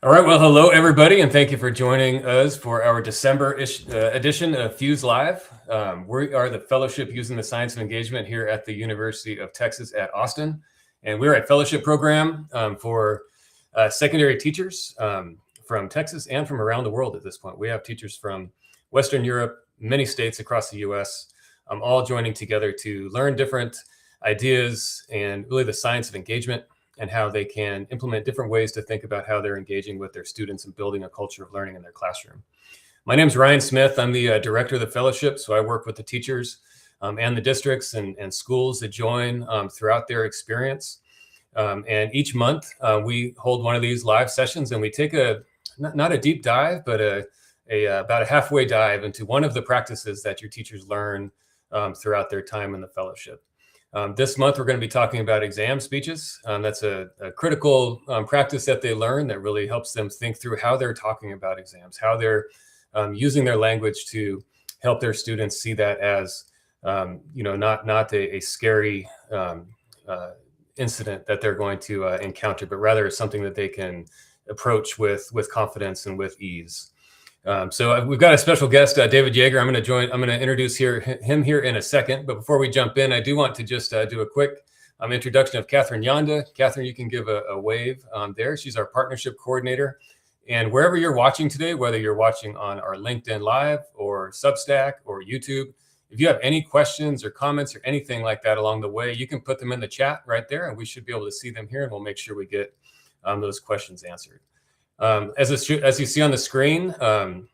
All right, well, hello everybody, and thank you for joining us for our December-ish edition of Fuse Live. We are the fellowship using the science of engagement here at the University of Texas at Austin, and we're a fellowship program for secondary teachers from Texas and from around the world at this point. We have teachers from Western Europe, many states across the U.S., all joining together to learn different ideas and really the science of engagement and how they can implement different ways to think about how they're engaging with their students and building a culture of learning in their classroom. My name is Ryan Smith. I'm the director of the fellowship, so I work with the teachers and the districts and schools that join throughout their experience. And each month we hold one of these live sessions, and we take not a deep dive, but about a halfway dive into one of the practices that your teachers learn throughout their time in the fellowship. This month, we're going to be talking about exam speeches. That's a critical practice that they learn that really helps them think through how they're talking about exams, how they're using their language to help their students see that as, not a scary incident that they're going to encounter, but rather something that they can approach with confidence and with ease. So we've got a special guest, David Yeager. I'm going to introduce him here in a second. But before we jump in, I do want to just do a quick introduction of Catherine Yonda. Catherine, you can give a wave there. She's our partnership coordinator. And wherever you're watching today, whether you're watching on our LinkedIn Live or Substack or YouTube, if you have any questions or comments or anything like that along the way, you can put them in the chat right there, and we should be able to see them here, and we'll make sure we get those questions answered. As you see on the screen,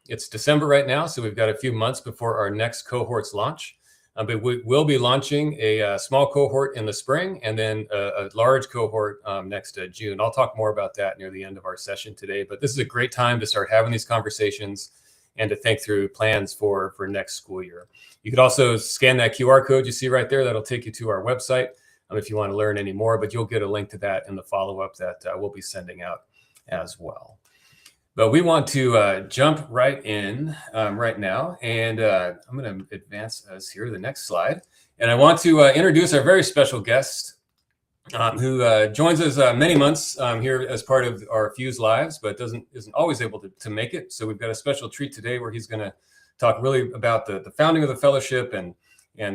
it's December right now, so we've got a few months before our next cohorts launch. But we will be launching a small cohort in the spring and then a large cohort next June. I'll talk more about that near the end of our session today. But this is a great time to start having these conversations and to think through plans for next school year. You could also scan that QR code you see right there. That'll take you to our website if you want to learn any more, but you'll get a link to that in the follow-up that we'll be sending out as well. But we want to jump right in right now, and I'm going to advance us here to the next slide. And I want to introduce our very special guest who joins us many months here as part of our Fuse Lives, but isn't always able to make it. So we've got a special treat today where he's going to talk really about the founding of the fellowship and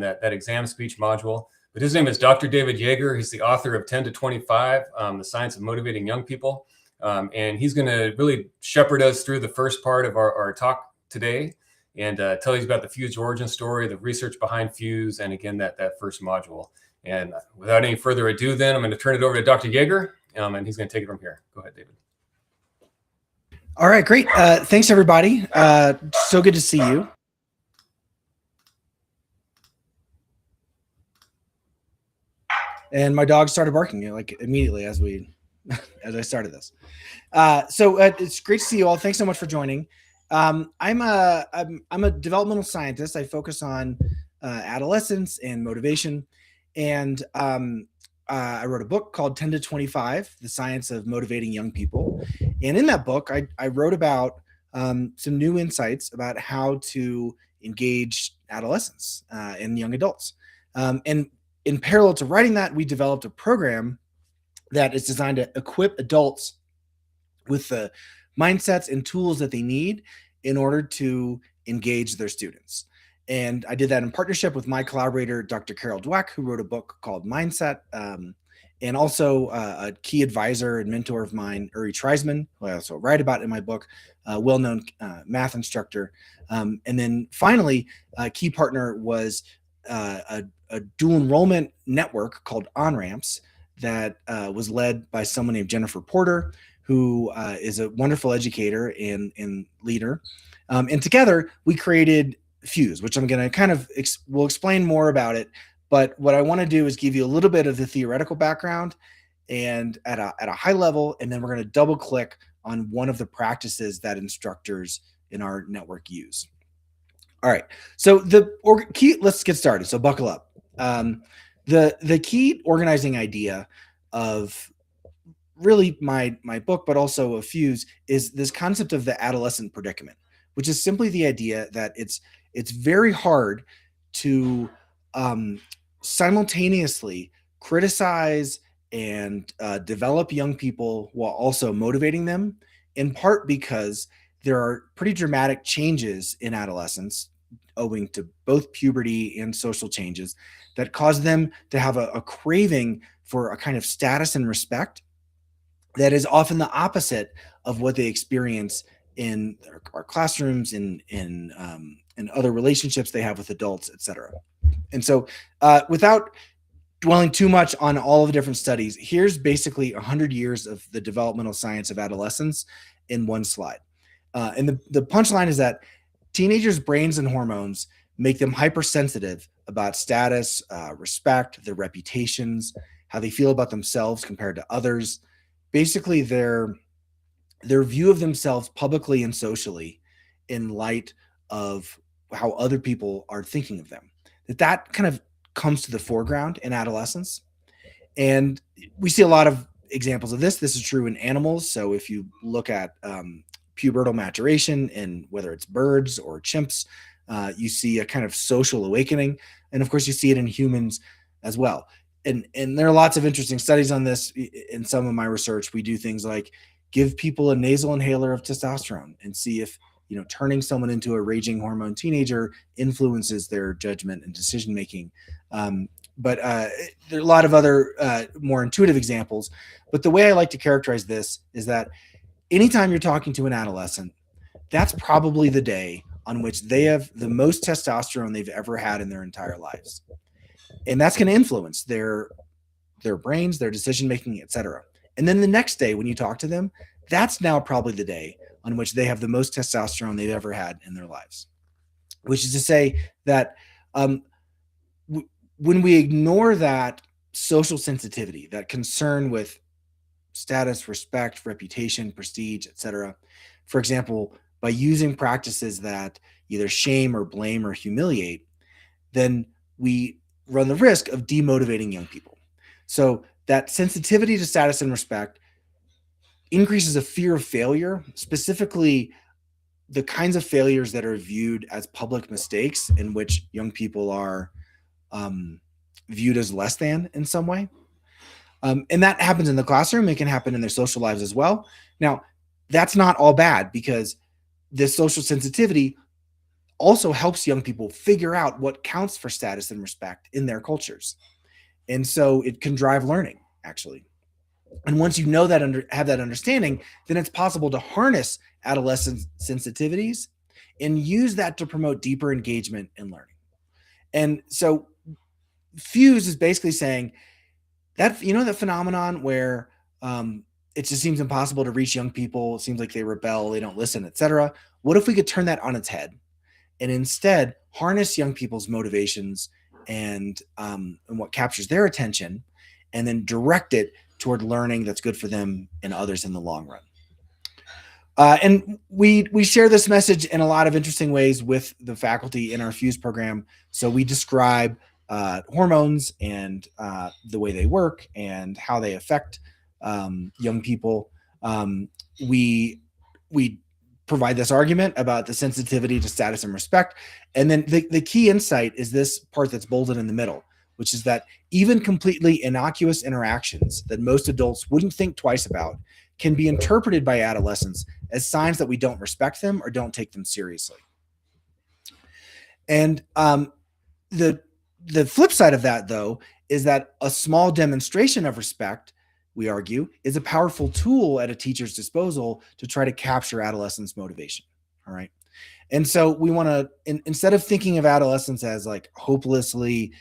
that exam speech module. But his name is Dr. David Yeager. He's the author of 10 to 25, The Science of Motivating Young People. And he's going to really shepherd us through the first part of our talk today and tell you about the Fuse origin story, the research behind Fuse, and again, that first module. And without any further ado, then I'm going to turn it over to Dr. Yeager, and he's going to take it from here. Go ahead, David. All right, great. Thanks, everybody. So good to see you. And my dog started barking like immediately as I started this. So it's great to see you all. Thanks so much for joining. I'm a developmental scientist. I focus on adolescence and motivation. And I wrote a book called 10 to 25, The Science of Motivating Young People. And in that book, I wrote about some new insights about how to engage adolescents and young adults. And in parallel to writing that, we developed a program that is designed to equip adults with the mindsets and tools that they need in order to engage their students. And I did that in partnership with my collaborator, Dr. Carol Dweck, who wrote a book called Mindset, and also a key advisor and mentor of mine, Uri Treisman, who I also write about in my book, a well-known math instructor. And then finally, a key partner was a dual enrollment network called OnRamps that was led by someone named Jennifer Porter, who is a wonderful educator and leader. And together we created Fuse, which I'm going to we'll explain more about it. But what I want to do is give you a little bit of the theoretical background and at a high level, and then we're going to double click on one of the practices that instructors in our network use. All right, so let's get started. So buckle up. The key organizing idea of really my book, but also of Fuse, is this concept of the adolescent predicament, which is simply the idea that it's very hard to simultaneously criticize and develop young people while also motivating them in part because there are pretty dramatic changes in adolescence owing to both puberty and social changes that cause them to have a craving for a kind of status and respect that is often the opposite of what they experience in our classrooms, in other relationships they have with adults, etc. And so, without dwelling too much on all of the different studies, here's basically 100 years of the developmental science of adolescence in one slide. And the punchline is that teenagers' brains and hormones make them hypersensitive about status, respect, their reputations, how they feel about themselves compared to others. Basically, their view of themselves publicly and socially in light of how other people are thinking of them. That kind of comes to the foreground in adolescence. And we see a lot of examples of this. This is true in animals. So if you look at pubertal maturation in whether it's birds or chimps, you see a kind of social awakening. And of course, you see it in humans as well. And there are lots of interesting studies on this. In some of my research, we do things like give people a nasal inhaler of testosterone and see if, turning someone into a raging hormone teenager influences their judgment and decision making. But there are a lot of other more intuitive examples. But the way I like to characterize this is that anytime you're talking to an adolescent, that's probably the day on which they have the most testosterone they've ever had in their entire lives. And that's going to influence their brains, their decision making, etc. And then the next day when you talk to them, that's now probably the day on which they have the most testosterone they've ever had in their lives. Which is to say that when we ignore that social sensitivity, that concern with status, respect, reputation, prestige, etc., for example, by using practices that either shame or blame or humiliate, then we run the risk of demotivating young people. So that sensitivity to status and respect increases a fear of failure, specifically the kinds of failures that are viewed as public mistakes in which young people are viewed as less than in some way. And that happens in the classroom. It can happen in their social lives as well. Now, that's not all bad because this social sensitivity also helps young people figure out what counts for status and respect in their cultures. And so it can drive learning, actually. And once you know that, have that understanding, then it's possible to harness adolescent sensitivities and use that to promote deeper engagement in learning. And so Fuse is basically saying that, that phenomenon where it just seems impossible to reach young people. It seems like they rebel, they don't listen, etc. What if we could turn that on its head and instead harness young people's motivations and what captures their attention, and then direct it toward learning that's good for them and others in the long run. And we share this message in a lot of interesting ways with the faculty in our Fuse program. So we describe hormones and the way they work and how they affect young people. We provide this argument about the sensitivity to status and respect. And then the key insight is this part that's bolded in the middle, which is that even completely innocuous interactions that most adults wouldn't think twice about can be interpreted by adolescents as signs that we don't respect them or don't take them seriously. And the flip side of that, though, is that a small demonstration of respect, we argue, is a powerful tool at a teacher's disposal to try to capture adolescents' motivation. All right. And so we want to, instead of thinking of adolescents as like hopelessly,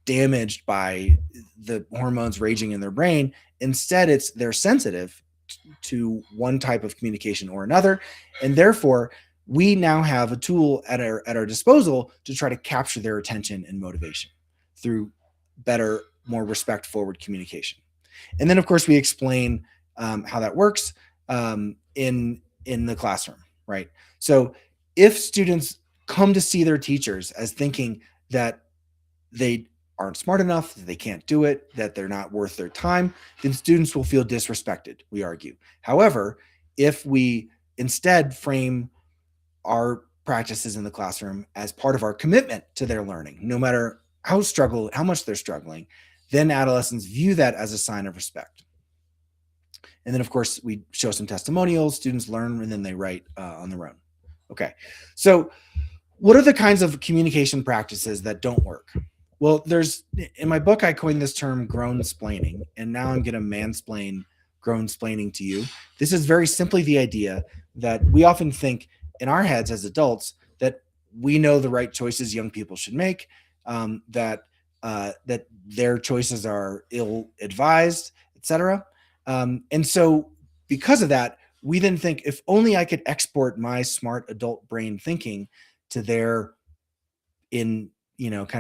damaged by the hormones raging in their brain, instead they're sensitive to one type of communication or another. And therefore, we now have a tool at our disposal to try to capture their attention and motivation through better, more respect-forward communication. And then, of course, we explain how that works in the classroom, right? So if students come to see their teachers as thinking that they aren't smart enough, that they can't do it, that they're not worth their time, then students will feel disrespected, we argue. However, if we instead frame our practices in the classroom as part of our commitment to their learning, no matter how much they're struggling, then adolescents view that as a sign of respect. And then, of course, we show some testimonials, students learn, and then they write on their own. Okay, so what are the kinds of communication practices that don't work? Well, in my book, I coined this term grown-splaining, and now I'm going to mansplain grown-splaining to you. This is very simply the idea that we often think in our heads as adults that we know the right choices young people should make, that their choices are ill-advised, etc. And so because of that, we then think, if only I could export my smart adult brain thinking to their kind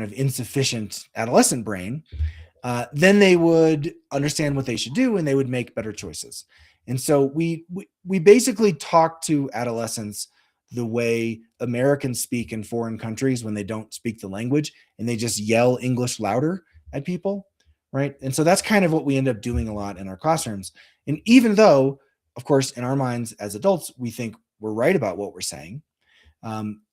of insufficient adolescent brain, then they would understand what they should do and they would make better choices. And so we basically talk to adolescents the way Americans speak in foreign countries when they don't speak the language, and they just yell English louder at people, right? And so that's kind of what we end up doing a lot in our classrooms. And even though, of course, in our minds as adults, we think we're right about what we're saying,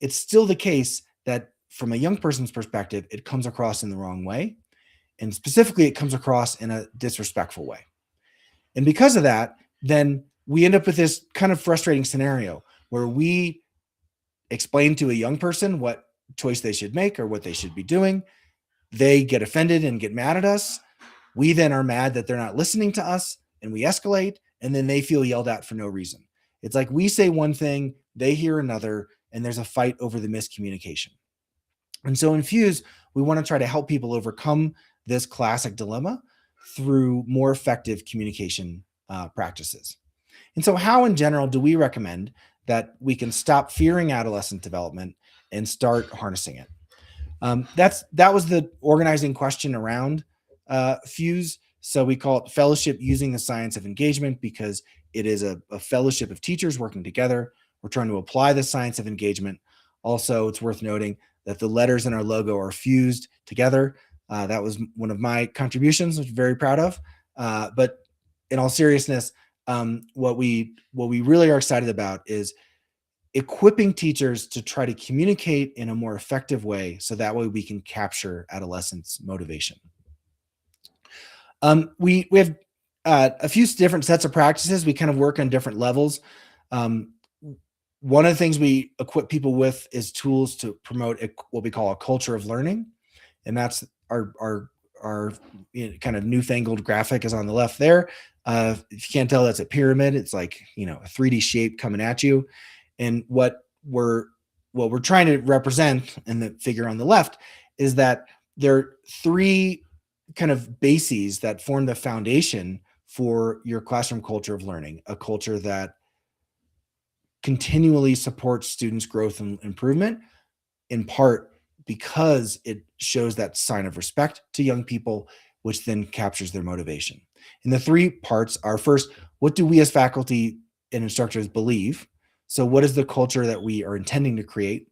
it's still the case that from a young person's perspective, it comes across in the wrong way. And specifically, it comes across in a disrespectful way. And because of that, then we end up with this kind of frustrating scenario where we explain to a young person what choice they should make or what they should be doing. They get offended and get mad at us. We then are mad that they're not listening to us, and we escalate, and then they feel yelled at for no reason. It's like we say one thing, they hear another, and there's a fight over the miscommunication. And so in Fuse, we want to try to help people overcome this classic dilemma through more effective communication practices. And so how in general do we recommend that we can stop fearing adolescent development and start harnessing it? That was the organizing question around Fuse. So we call it Fellowship Using the Science of Engagement, because it is a fellowship of teachers working together. We're trying to apply the science of engagement. Also, it's worth noting that the letters in our logo are fused together. That was one of my contributions, which I'm very proud of. But in all seriousness, what we really are excited about is equipping teachers to try to communicate in a more effective way, so that way we can capture adolescents' motivation. We have a few different sets of practices. We kind of work on different levels. One of the things we equip people with is tools to promote what we call a culture of learning. And that's our kind of newfangled graphic is on the left there. If you can't tell, that's a pyramid. It's like, a 3D shape coming at you. And what we're trying to represent in the figure on the left is that there are three kind of bases that form the foundation for your classroom culture of learning: a culture that continually supports students' growth and improvement, in part because it shows that sign of respect to young people, which then captures their motivation. And the three parts are: first, what do we as faculty and instructors believe? So what is the culture that we are intending to create?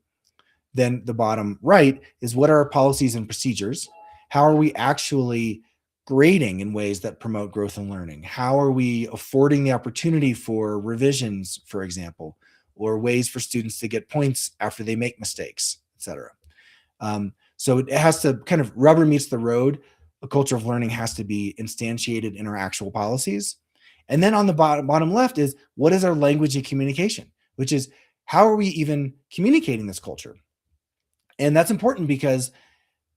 Then the bottom right is, what are our policies and procedures? How are we actually grading in ways that promote growth and learning? How are we affording the opportunity for revisions, for example, or ways for students to get points after they make mistakes, etc.? So it has to kind of rubber meets the road. A culture of learning has to be instantiated in our actual policies. And then on the bottom left is, what is our language of communication, which is, how are we even communicating this culture? And that's important because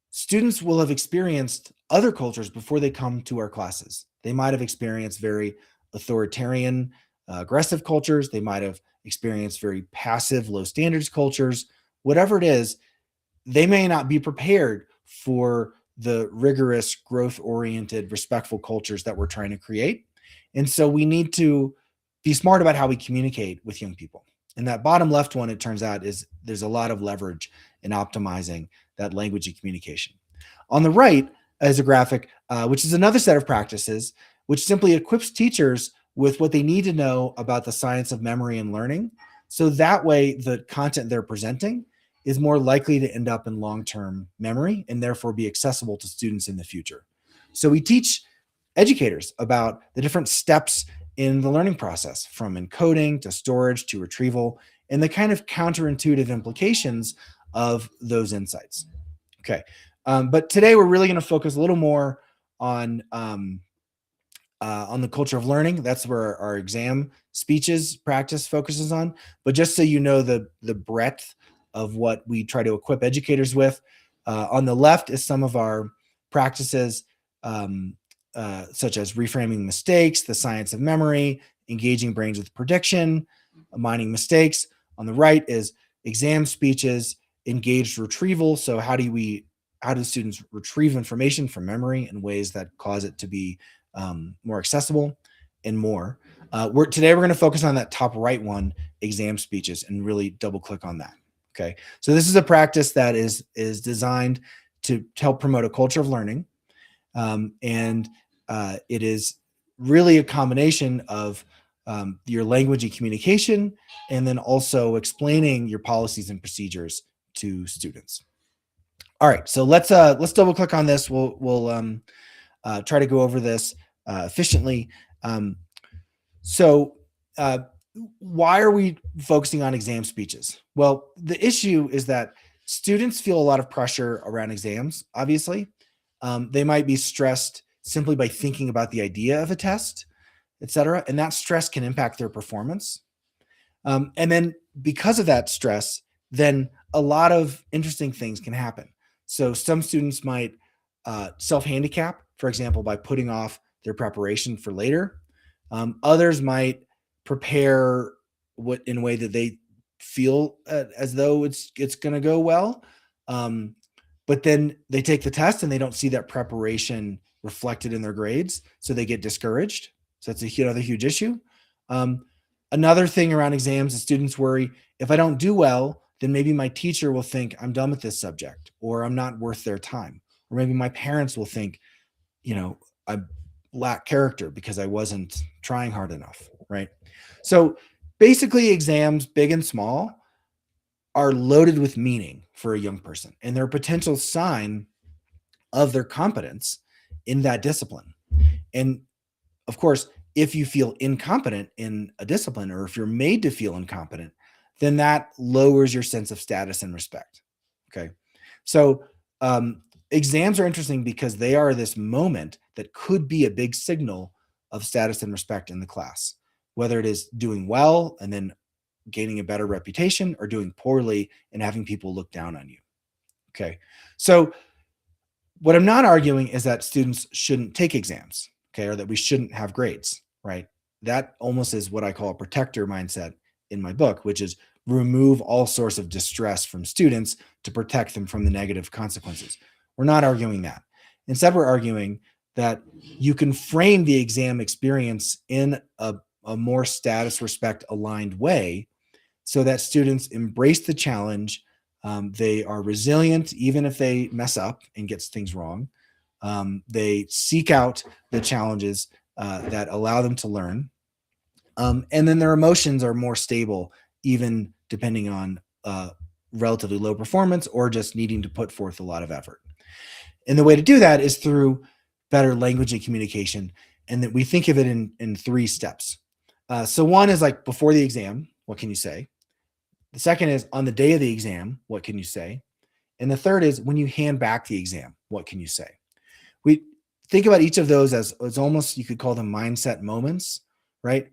students will have experienced other cultures before they come to our classes. They might have experienced very authoritarian, aggressive cultures. They might have experienced very passive, low standards cultures. Whatever it is, they may not be prepared for the rigorous, growth-oriented, respectful cultures that we're trying to create. And so we need to be smart about how we communicate with young people. And that bottom left one, it turns out, is there's a lot of leverage in optimizing that language of communication. On the right is a graphic, which is another set of practices, which simply equips teachers with what they need to know about the science of memory and learning. So that way, the content they're presenting is more likely to end up in long-term memory and therefore be accessible to students in the future. So we teach educators about the different steps in the learning process, from encoding to storage to retrieval, and the kind of counterintuitive implications of those insights. Okay, but today we're really going to focus a little more on on the culture of learning. That's where our exam speeches practice focuses on. But just so you know the breadth of what we try to equip educators with, on the left is some of our practices, such as reframing mistakes, the science of memory, engaging brains with prediction, mining mistakes. On the right is exam speeches, engaged retrieval. So how do students retrieve information from memory in ways that cause it to be more accessible, and more. Today we're going to focus on that top right one, exam speeches, and really double click on that. Okay, so this is a practice that is designed to help promote a culture of learning, and it is really a combination of your language and communication, and then also explaining your policies and procedures to students. All right, so let's double click on this. We'll try to go over this efficiently. Why are we focusing on exam speeches? Well, the issue is that students feel a lot of pressure around exams. Obviously, they might be stressed simply by thinking about the idea of a test, etc., and that stress can impact their performance. And then because of that stress, then a lot of interesting things can happen. So some students might self-handicap, for example, by putting off their preparation for later. Others might prepare in a way that they feel as though it's going to go well, but then they take the test and they don't see that preparation reflected in their grades, so they get discouraged. So that's another huge issue. Another thing around exams is students worry, if I don't do well, then maybe my teacher will think I'm done with this subject, or I'm not worth their time, or maybe my parents will think, I lack character because I wasn't trying hard enough, right? So basically, exams, big and small, are loaded with meaning for a young person, and they're a potential sign of their competence in that discipline. And of course, if you feel incompetent in a discipline, or if you're made to feel incompetent, then that lowers your sense of status and respect. Okay. So exams are interesting because they are this moment that could be a big signal of status and respect in the class, whether it is doing well and then gaining a better reputation, or doing poorly and having people look down on you. Okay. So what I'm not arguing is that students shouldn't take exams, okay, or that we shouldn't have grades, right? That almost is what I call a protector mindset in my book, which is remove all sorts of distress from students to protect them from the negative consequences. We're not arguing that. Instead, we're arguing that you can frame the exam experience in a more status respect aligned way, so that students embrace the challenge. They are resilient, even if they mess up and get things wrong. They seek out the challenges that allow them to learn. And then their emotions are more stable, even depending on relatively low performance or just needing to put forth a lot of effort. And the way to do that is through better language and communication. And that we think of it in 3 steps. So one is like before the exam, what can you say? The second is on the day of the exam, what can you say? And the third is when you hand back the exam, what can you say? We think about each of those as almost, you could call them mindset moments, right?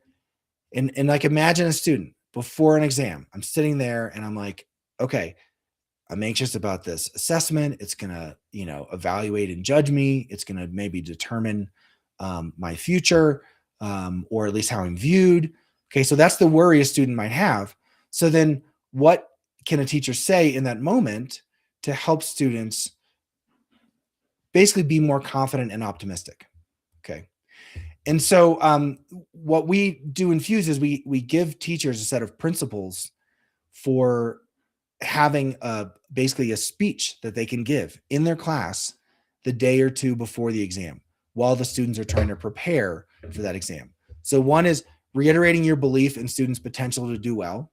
And like imagine a student before an exam. I'm sitting there and I'm like, okay, I'm anxious about this assessment. It's going to, evaluate and judge me. It's going to maybe determine my future, or at least how I'm viewed. Okay, so that's the worry a student might have. So then what can a teacher say in that moment to help students basically be more confident and optimistic? Okay. And so what we do in Fuse is we give teachers a set of principles for having basically a speech that they can give in their class the day or two before the exam, while the students are trying to prepare for that exam. So one is reiterating your belief in students' potential to do well.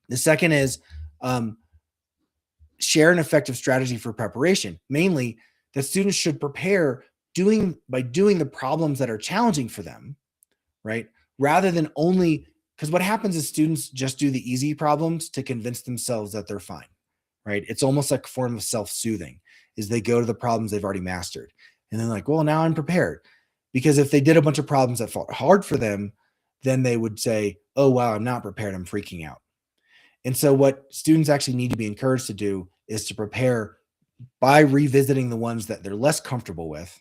The second is share an effective strategy for preparation, mainly that students should prepare by doing the problems that are challenging for them, right? Rather than only, because what happens is students just do the easy problems to convince themselves that they're fine, right? It's almost like a form of self-soothing, is they go to the problems they've already mastered. And then like, well, now I'm prepared. Because if they did a bunch of problems that felt hard for them, then they would say, oh, wow, I'm not prepared. I'm freaking out. And so what students actually need to be encouraged to do is to prepare by revisiting the ones that they're less comfortable with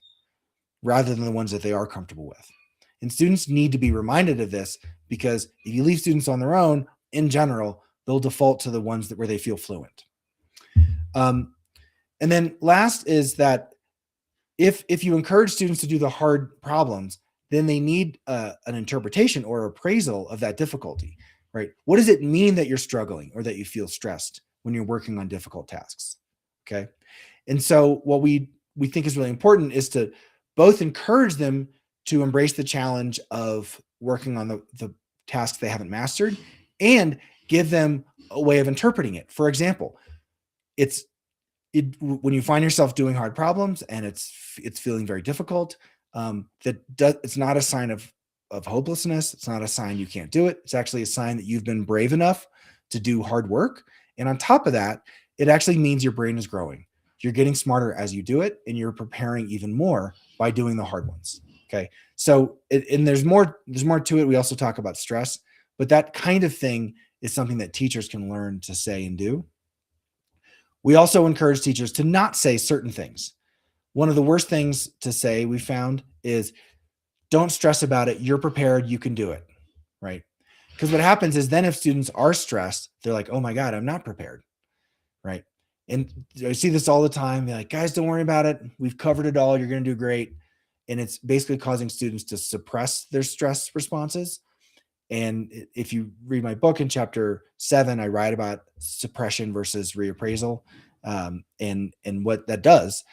rather than the ones that they are comfortable with. And students need to be reminded of this, because if you leave students on their own, in general, they'll default to the ones where they feel fluent. And then last is that if you encourage students to do the hard problems, then they need an interpretation or appraisal of that difficulty, right? What does it mean that you're struggling or that you feel stressed when you're working on difficult tasks? Okay. And so what we think is really important is to both encourage them to embrace the challenge of working on the tasks they haven't mastered, and give them a way of interpreting it. For example, when you find yourself doing hard problems and it's feeling very difficult, it's not a sign of hopelessness. It's not a sign you can't do it. It's actually a sign that you've been brave enough to do hard work. And on top of that, it actually means your brain is growing. You're getting smarter as you do it, and you're preparing even more by doing the hard ones. Okay. So, and there's more to it. We also talk about stress, but that kind of thing is something that teachers can learn to say and do. We also encourage teachers to not say certain things. One of the worst things to say, we found, is don't stress about it. You're prepared. You can do it. Right. Because what happens is then if students are stressed, they're like, oh my God, I'm not prepared. Right. And I see this all the time. They're like, guys, don't worry about it. We've covered it all. You're going to do great. And it's basically causing students to suppress their stress responses. And if you read my book in chapter 7, I write about suppression versus reappraisal, and what that does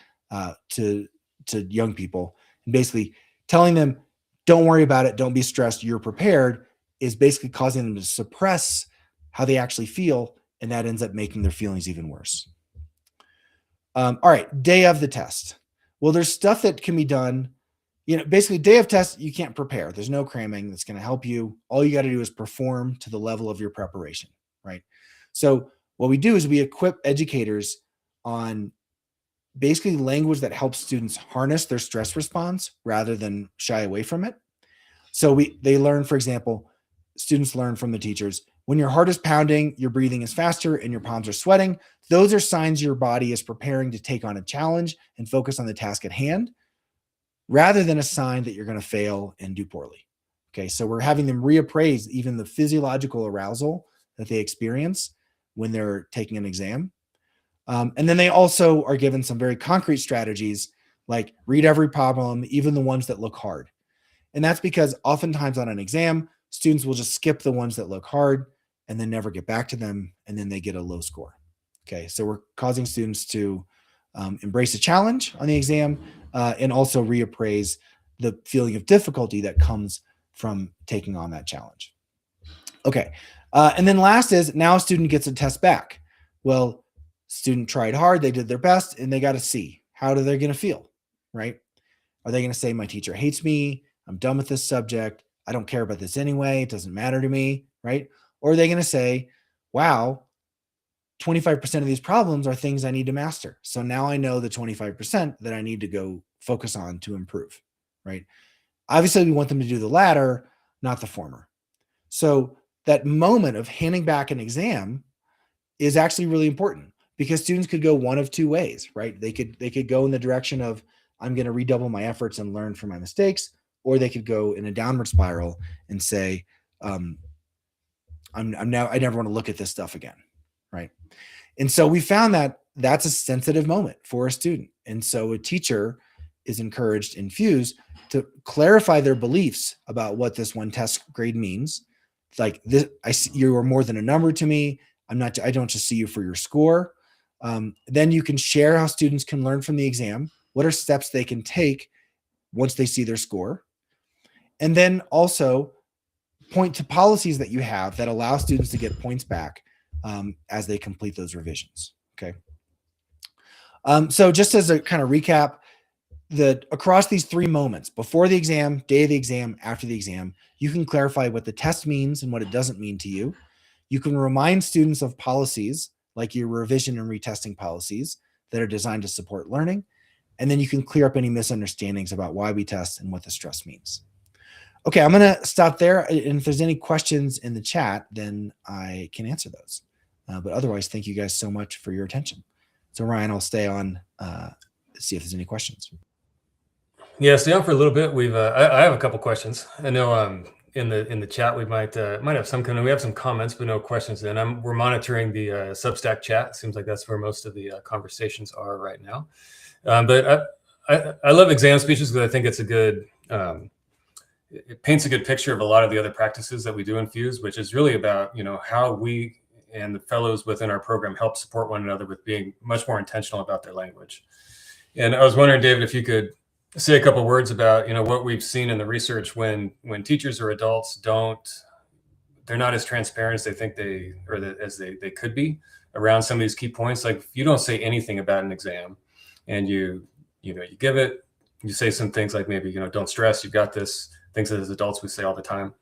to young people. And basically telling them, don't worry about it, don't be stressed, you're prepared, is basically causing them to suppress how they actually feel, and that ends up making their feelings even worse. All right, day of the test. Well, there's stuff that can be done. Basically, day of test, you can't prepare. There's no cramming that's going to help you. All you got to do is perform to the level of your preparation, right? So what we do is we equip educators on basically language that helps students harness their stress response rather than shy away from it. So they learn, for example, students learn from the teachers, when your heart is pounding, your breathing is faster, and your palms are sweating, those are signs your body is preparing to take on a challenge and focus on the task at hand, rather than a sign that you're going to fail and do poorly. Okay, so we're having them reappraise even the physiological arousal that they experience when they're taking an exam. And then they also are given some very concrete strategies, like read every problem, even the ones that look hard. And that's because oftentimes on an exam, students will just skip the ones that look hard and then never get back to them, and then they get a low score. Okay, so we're causing students to embrace a challenge on the exam, and also reappraise the feeling of difficulty that comes from taking on that challenge. Okay, and then last is, now a student gets a test back. Well, student tried hard, they did their best, and they got a C. How are they going to feel, right? Are they going to say, my teacher hates me, I'm done with this subject, I don't care about this anyway, it doesn't matter to me, right? Or are they going to say, wow, 25% of these problems are things I need to master. So now I know the 25% that I need to go focus on to improve, right? Obviously, we want them to do the latter, not the former. So that moment of handing back an exam is actually really important, because students could go one of two ways, right? They could go in the direction of, I'm going to redouble my efforts and learn from my mistakes, or they could go in a downward spiral and say, I never want to look at this stuff again, right? And so we found that that's a sensitive moment for a student. And so a teacher is encouraged in Fuse to clarify their beliefs about what this one test grade means. Like, this, you are more than a number to me. I don't just see you for your score. Then you can share how students can learn from the exam. What are steps they can take once they see their score? And then also point to policies that you have that allow students to get points back as they complete those revisions. Okay. So just as a kind of recap, across these 3 moments, before the exam, day of the exam, after the exam, you can clarify what the test means and what it doesn't mean to you. You can remind students of policies like your revision and retesting policies that are designed to support learning. And then you can clear up any misunderstandings about why we test and what the stress means. Okay, I'm going to stop there. And if there's any questions in the chat, then I can answer those. But otherwise, thank you guys so much for your attention. So Ryan, I'll stay on, see if there's any questions. Yeah, stay on for a little bit. I have a couple questions. I know in the chat we might have some we have some comments, but no questions. And we're monitoring the Substack chat. It seems like that's where most of the conversations are right now. But I love exam speeches because I think it's a good it paints a good picture of a lot of the other practices that we do in Fuse, which is really about how we and the fellows within our program help support one another with being much more intentional about their language. And I was wondering, David, if you could say a couple of words about what we've seen in the research when teachers or adults they're not as transparent as they think as they could be around some of these key points. Like if you don't say anything about an exam and you give it, you say some things like maybe don't stress, you've got this, things that as adults we say all the time.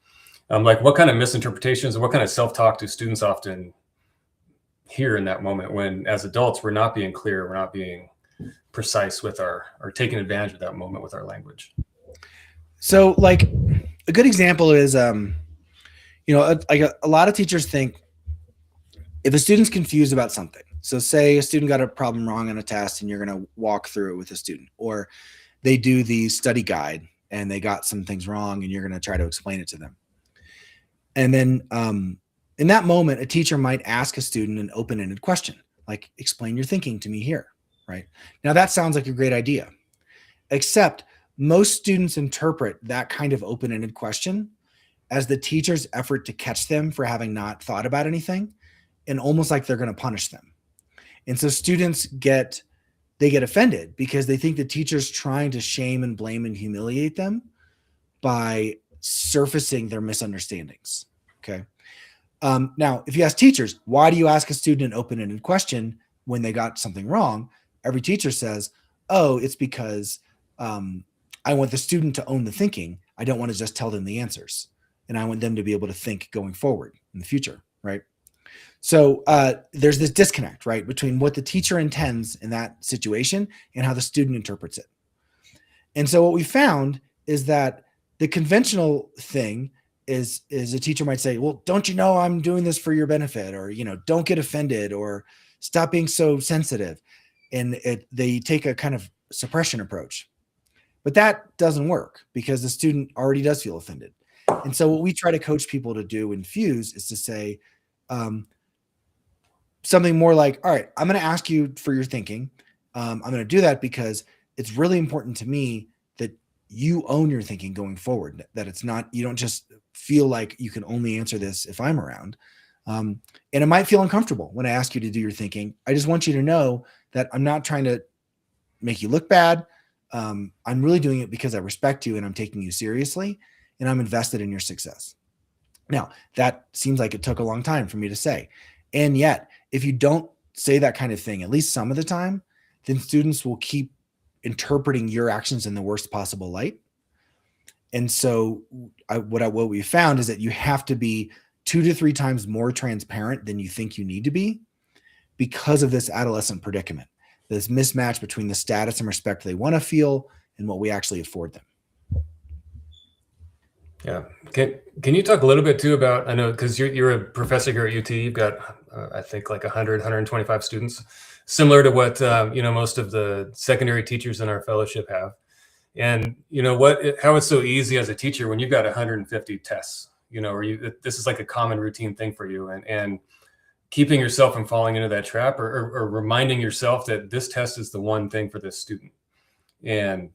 Like what kind of misinterpretations and what kind of self-talk do students often hear in that moment when as adults we're not being clear, we're not being precise with or taking advantage of that moment with our language? So like a good example is, like a lot of teachers think if a student's confused about something, so say a student got a problem wrong on a test and you're going to walk through it with a student, or they do the study guide and they got some things wrong and you're going to try to explain it to them. And then in that moment, a teacher might ask a student an open-ended question, like explain your thinking to me here. Right? Now that sounds like a great idea, except most students interpret that kind of open-ended question as the teacher's effort to catch them for having not thought about anything and almost like they're going to punish them. And so students get offended because they think the teacher's trying to shame and blame and humiliate them by surfacing their misunderstandings. Okay. Now, if you ask teachers, why do you ask a student an open-ended question when they got something wrong? Every teacher says, oh, it's because I want the student to own the thinking. I don't want to just tell them the answers. And I want them to be able to think going forward in the future, right? So there's this disconnect, right, between what the teacher intends in that situation and how the student interprets it. And so what we found is that the conventional thing is a teacher might say, well, don't you know I'm doing this for your benefit? Or, don't get offended or stop being so sensitive. And they take a kind of suppression approach. But that doesn't work because the student already does feel offended. And so what we try to coach people to do in Fuse is to say something more like, all right, I'm going to ask you for your thinking. I'm going to do that because it's really important to me that you own your thinking going forward, that it's not, you don't just feel like you can only answer this if I'm around. And it might feel uncomfortable when I ask you to do your thinking. I just want you to know that I'm not trying to make you look bad. I'm really doing it because I respect you and I'm taking you seriously and I'm invested in your success. Now, that seems like it took a long time for me to say. And yet, if you don't say that kind of thing, at least some of the time, then students will keep interpreting your actions in the worst possible light. And so what we found is that you have to be 2 to 3 times more transparent than you think you need to be because of this adolescent predicament, this mismatch between the status and respect they want to feel and what we actually afford them. Yeah. Can you talk a little bit too about, I know, because you're a professor here at UT, you've got, I think like 100, 125 students, similar to what, most of the secondary teachers in our fellowship have. And how it's so easy as a teacher when you've got 150 tests, or this is like a common routine thing for you, and keeping yourself from falling into that trap or reminding yourself that this test is the one thing for this student. And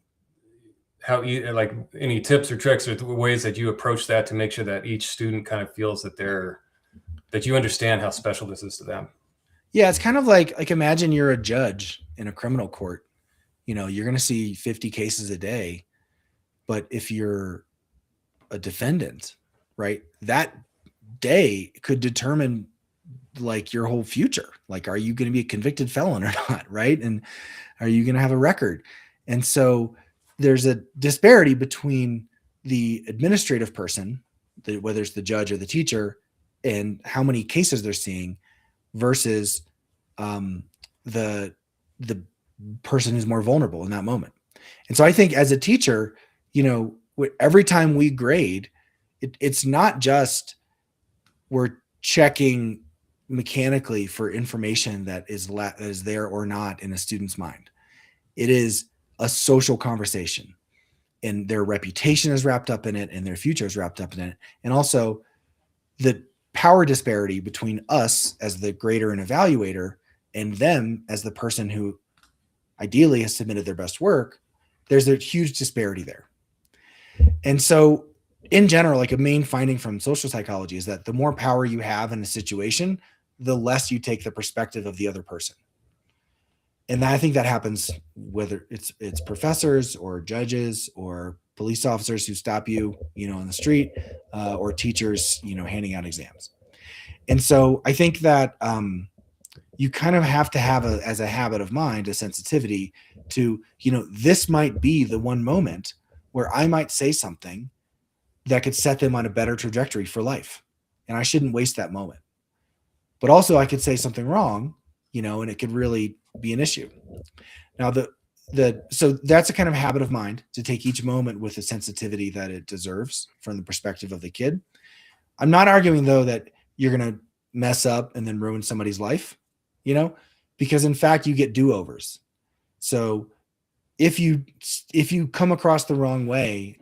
how, like, any tips or tricks or ways that you approach that to make sure that each student kind of feels that you understand how special this is to them? Yeah, it's kind of like imagine you're a judge in a criminal court. You're going to see 50 cases a day, but if you're a defendant, right, that day could determine like your whole future. Like, are you going to be a convicted felon or not? Right. And are you going to have a record? And so there's a disparity between the administrative person, whether it's the judge or the teacher, and how many cases they're seeing versus the person who's more vulnerable in that moment. And so I think as a teacher, every time we grade, it's not just we're checking mechanically for information that is there or not in a student's mind. It is a social conversation, and their reputation is wrapped up in it, and their future is wrapped up in it. And also the power disparity between us as the grader and evaluator and them as the person who ideally has submitted their best work, there's a huge disparity there. And so in general, like a main finding from social psychology is that the more power you have in a situation, the less you take the perspective of the other person. And I think that happens whether it's professors or judges or police officers who stop you, on the street, or teachers, handing out exams. And so I think that you kind of have to have as a habit of mind, a sensitivity to, this might be the one moment where I might say something that could set them on a better trajectory for life. And I shouldn't waste that moment. But also I could say something wrong, and it could really be an issue. Now, so that's a kind of habit of mind, to take each moment with the sensitivity that it deserves from the perspective of the kid. I'm not arguing, though, that you're going to mess up and then ruin somebody's life, because in fact you get do-overs. So if you come across the wrong way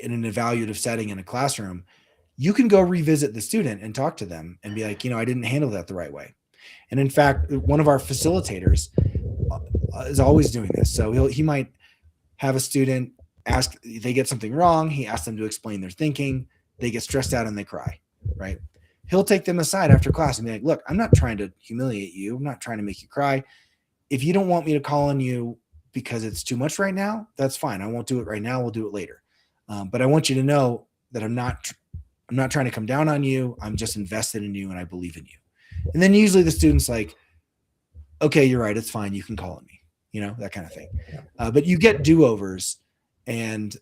in an evaluative setting in a classroom, you can go revisit the student and talk to them and be like, I didn't handle that the right way. And in fact, one of our facilitators is always doing this. So he might have a student ask, they get something wrong. He asks them to explain their thinking. They get stressed out and they cry, right? He'll take them aside after class and be like, look, I'm not trying to humiliate you. I'm not trying to make you cry. If you don't want me to call on you because it's too much right now, that's fine. I won't do it right now. We'll do it later. But I want you to know that I'm not trying to come down on you. I'm just invested in you and I believe in you. And then usually the student's like, okay, you're right. It's fine. You can call on me, that kind of thing. But you get do-overs, and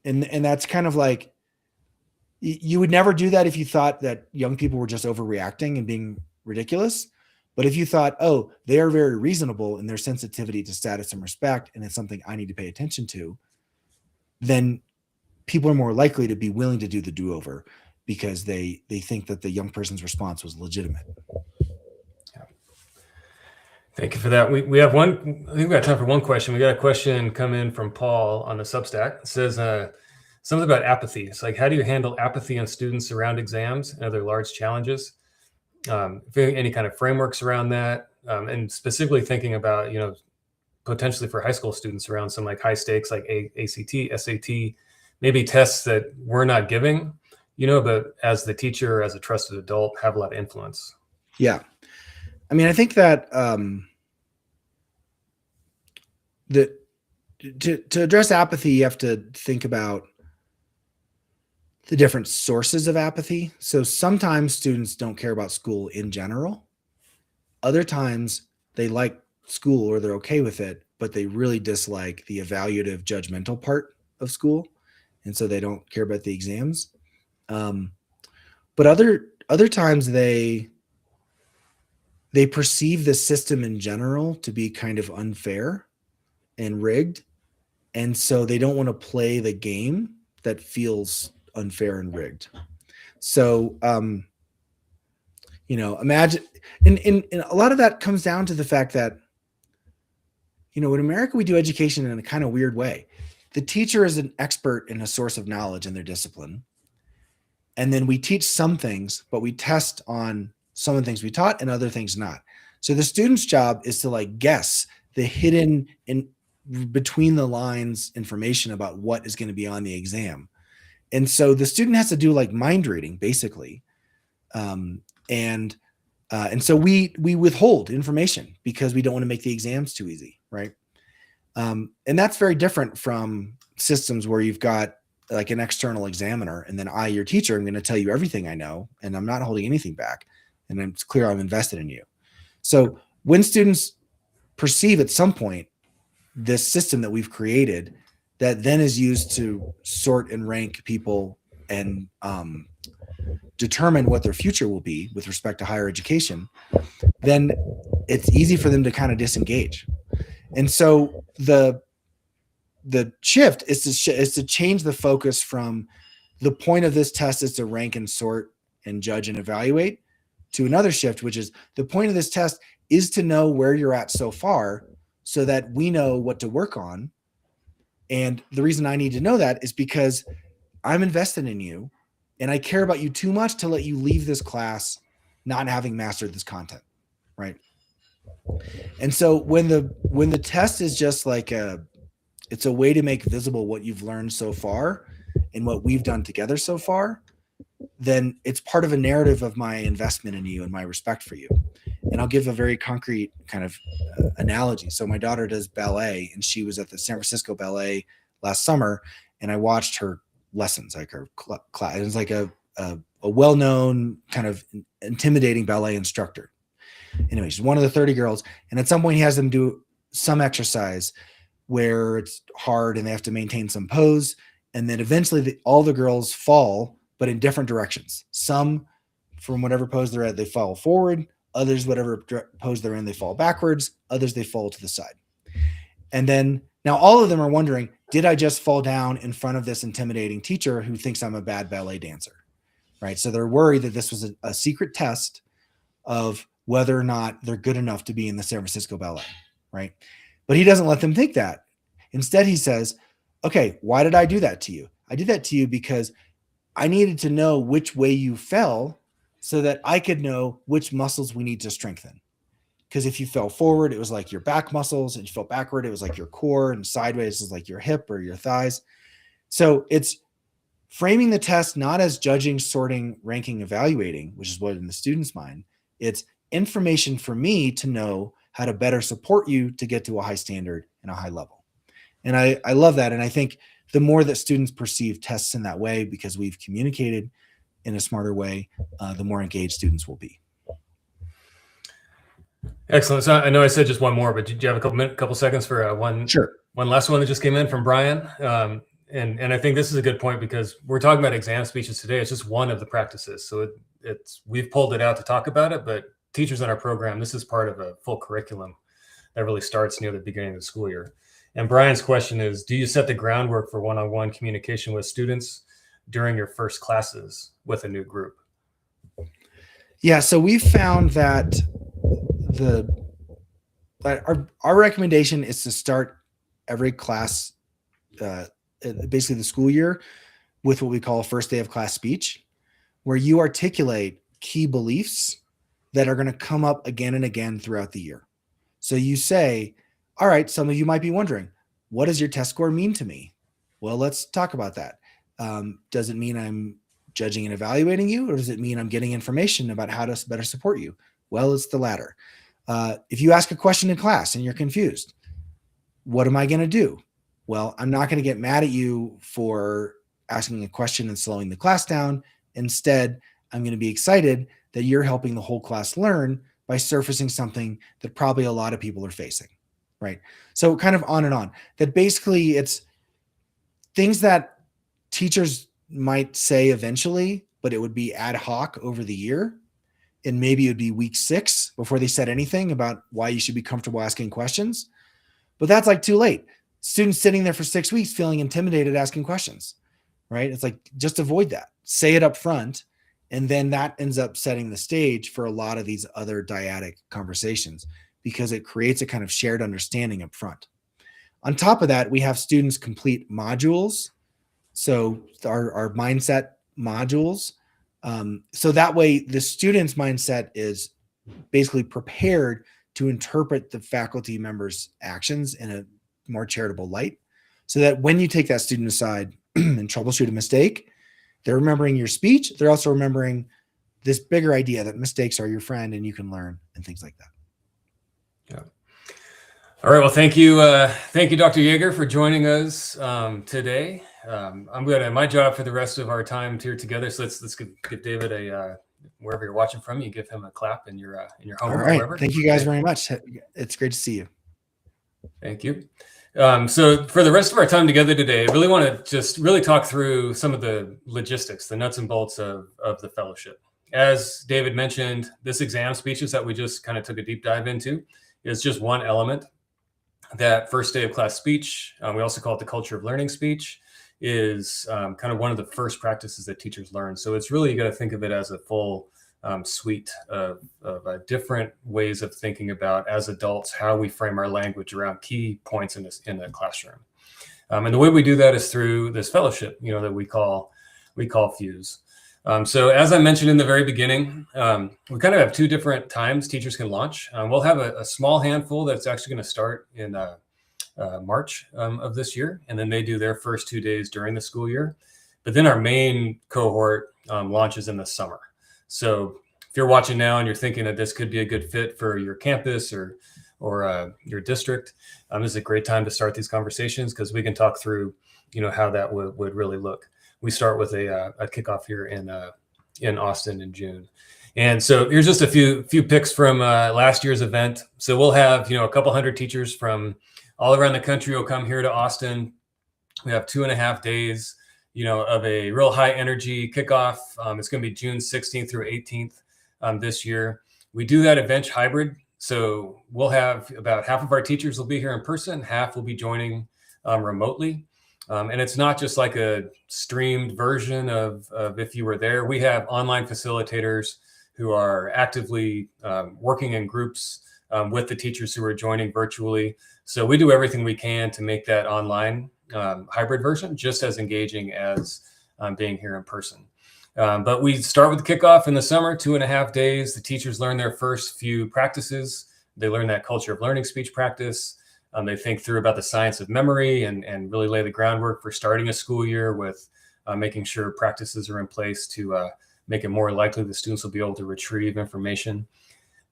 that's kind of like, you would never do that if you thought that young people were just overreacting and being ridiculous. But if you thought, oh, they are very reasonable in their sensitivity to status and respect, and it's something I need to pay attention to, then people are more likely to be willing to do the do-over because they think that the young person's response was legitimate. Yeah. Thank you for that. We have I think we've got time for one question. We got a question come in from Paul on the Substack. It says something about apathy. It's like, how do you handle apathy on students around exams and other large challenges? Any kind of frameworks around that, and specifically thinking about, potentially for high school students around some like high stakes, like ACT, SAT, maybe tests that we're not giving, but as the teacher, as a trusted adult, have a lot of influence. Yeah. I mean, I think that to address apathy, you have to think about the different sources of apathy. So sometimes students don't care about school in general. Other times they like school or they're okay with it, but they really dislike the evaluative judgmental part of school. And so they don't care about the exams. But other times they perceive the system in general to be kind of unfair and rigged. And so they don't want to play the game that feels unfair and rigged. So, imagine, and a lot of that comes down to the fact that, in America, we do education in a kind of weird way. The teacher is an expert in a source of knowledge in their discipline. And then we teach some things, but we test on some of the things we taught and other things not. So the student's job is to guess the hidden in between the lines information about what is going to be on the exam. And so the student has to do mind reading, basically. And so we withhold information because we don't want to make the exams too easy, right? And that's very different from systems where you've got an external examiner, and then I, your teacher, I'm going to tell you everything I know, and I'm not holding anything back, and it's clear I'm invested in you. So when students perceive at some point this system that we've created that then is used to sort and rank people and determine what their future will be with respect to higher education, then it's easy for them to kind of disengage. And so the shift is to change the focus from the point of this test is to rank and sort and judge and evaluate, to another shift, which is the point of this test is to know where you're at so far so that we know what to work on. And the reason I need to know that is because I'm invested in you and I care about you too much to let you leave this class not having mastered this content, right? And so when the test is just like it's a way to make visible what you've learned so far and what we've done together so far, then it's part of a narrative of my investment in you and my respect for you. And I'll give a very concrete kind of analogy. So my daughter does ballet, and she was at the San Francisco Ballet last summer, and I watched her lessons, like her class. It was like a well-known kind of intimidating ballet instructor. Anyway, she's one of the 30 girls, and at some point he has them do some exercise where it's hard and they have to maintain some pose, and then eventually all the girls fall, but in different directions. Some, from whatever pose they're at, they fall forward. Others, whatever pose they're in, they fall backwards. Others, they fall to the side. And then now all of them are wondering, did I just fall down in front of this intimidating teacher who thinks I'm a bad ballet dancer? Right. So they're worried that this was a secret test of whether or not they're good enough to be in the San Francisco Ballet. Right. But he doesn't let them think that. Instead, he says, okay, why did I do that to you? I did that to you because I needed to know which way you fell so that I could know which muscles we need to strengthen. Because if you fell forward, it was like your back muscles, and you fell backward, it was like your core, and sideways is like your hip or your thighs. So it's framing the test not as judging, sorting, ranking, evaluating, which is what in the student's mind, it's information for me to know how to better support you to get to a high standard and a high level. And I love that. And I think the more that students perceive tests in that way, because we've communicated in a smarter way, the more engaged students will be. Excellent. So I know I said just one more, but do you have a couple seconds for one last one that just came in from Brian? And I think this is a good point because we're talking about exam speeches today. It's just one of the practices. So we've pulled it out to talk about it, but teachers in our program, this is part of a full curriculum that really starts near the beginning of the school year. And Brian's question is, do you set the groundwork for one-on-one communication with students during your first classes with a new group? Yeah, so we've found that our recommendation is to start every class, basically the school year, with what we call a first day of class speech, where you articulate key beliefs that are going to come up again and again throughout the year. So you say, all right, some of you might be wondering, what does your test score mean to me? Well, let's talk about that. Does it mean I'm judging and evaluating you, or does it mean I'm getting information about how to better support you? Well, it's the latter. If you ask a question in class and you're confused, what am I going to do? Well, I'm not going to get mad at you for asking a question and slowing the class down. Instead, I'm going to be excited that you're helping the whole class learn by surfacing something that probably a lot of people are facing, right? So kind of on and on. That basically it's things that teachers might say eventually, but it would be ad hoc over the year. And maybe it would be week 6 before they said anything about why you should be comfortable asking questions. But that's like too late. Students sitting there for 6 weeks feeling intimidated asking questions, right? It's like, just avoid that. Say it up front. And then that ends up setting the stage for a lot of these other dyadic conversations because it creates a kind of shared understanding up front. On top of that, we have students complete modules. So our mindset modules. So that way the student's mindset is basically prepared to interpret the faculty members' actions in a more charitable light, so that when you take that student aside and troubleshoot a mistake, they're remembering your speech. They're also remembering this bigger idea that mistakes are your friend and you can learn and things like that. Yeah. All right. Well, thank you, Dr. Yeager, for joining us today. My job for the rest of our time here together. So let's give David wherever you're watching from, you give him a clap in your home. All right. Wherever. Thank you guys very much. It's great to see you. Thank you. So for the rest of our time together today, I really want to just really talk through some of the logistics, the nuts and bolts of the fellowship. as David mentioned, this exam speeches that we just kind of took a deep dive into is just one element. That first day of class speech, we also call it the culture of learning speech, is kind of one of the first practices that teachers learn. So it's really, you got to think of it as a full suite of different ways of thinking about, as adults, how we frame our language around key points in the classroom. And the way we do that is through this fellowship, that we call Fuse. So as I mentioned in the very beginning, we kind of have two different times teachers can launch. We'll have a small handful that's actually going to start in March of this year, and then they do their first 2 days during the school year. But then our main cohort launches in the summer. So if you're watching now and you're thinking that this could be a good fit for your campus or your district, this is a great time to start these conversations, because we can talk through, how that would really look. We start with a kickoff here in Austin in June. And so here's just a few picks from last year's event. So we'll have, a couple hundred teachers from all around the country will come here to Austin. We have 2.5 days, of a real high energy kickoff. It's going to be June 16th through 18th this year. We do that event hybrid. So we'll have about half of our teachers will be here in person, half will be joining remotely. And it's not just like a streamed version of if you were there. We have online facilitators who are actively working in groups with the teachers who are joining virtually. So we do everything we can to make that online hybrid version just as engaging as being here in person. But we start with the kickoff in the summer, 2.5 days. The teachers learn their first few practices. They learn that culture of learning speech practice. They think through about the science of memory and really lay the groundwork for starting a school year with making sure practices are in place to make it more likely the students will be able to retrieve information.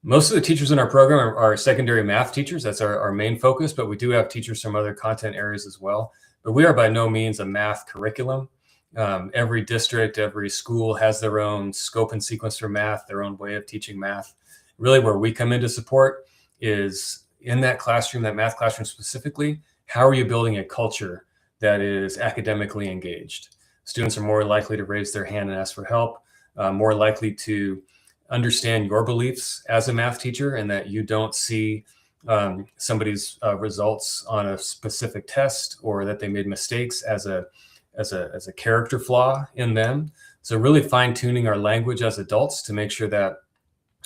Most of the teachers in our program are secondary math teachers. That's our main focus, but we do have teachers from other content areas as well. But we are by no means a math curriculum. Every district, every school has their own scope and sequence for math, their own way of teaching math. Really where we come in to support is in that classroom, that math classroom specifically, how are you building a culture that is academically engaged? Students are more likely to raise their hand and ask for help, more likely to understand your beliefs as a math teacher, and that you don't see somebody's results on a specific test, or that they made mistakes as a character flaw in them. So really fine tuning our language as adults to make sure that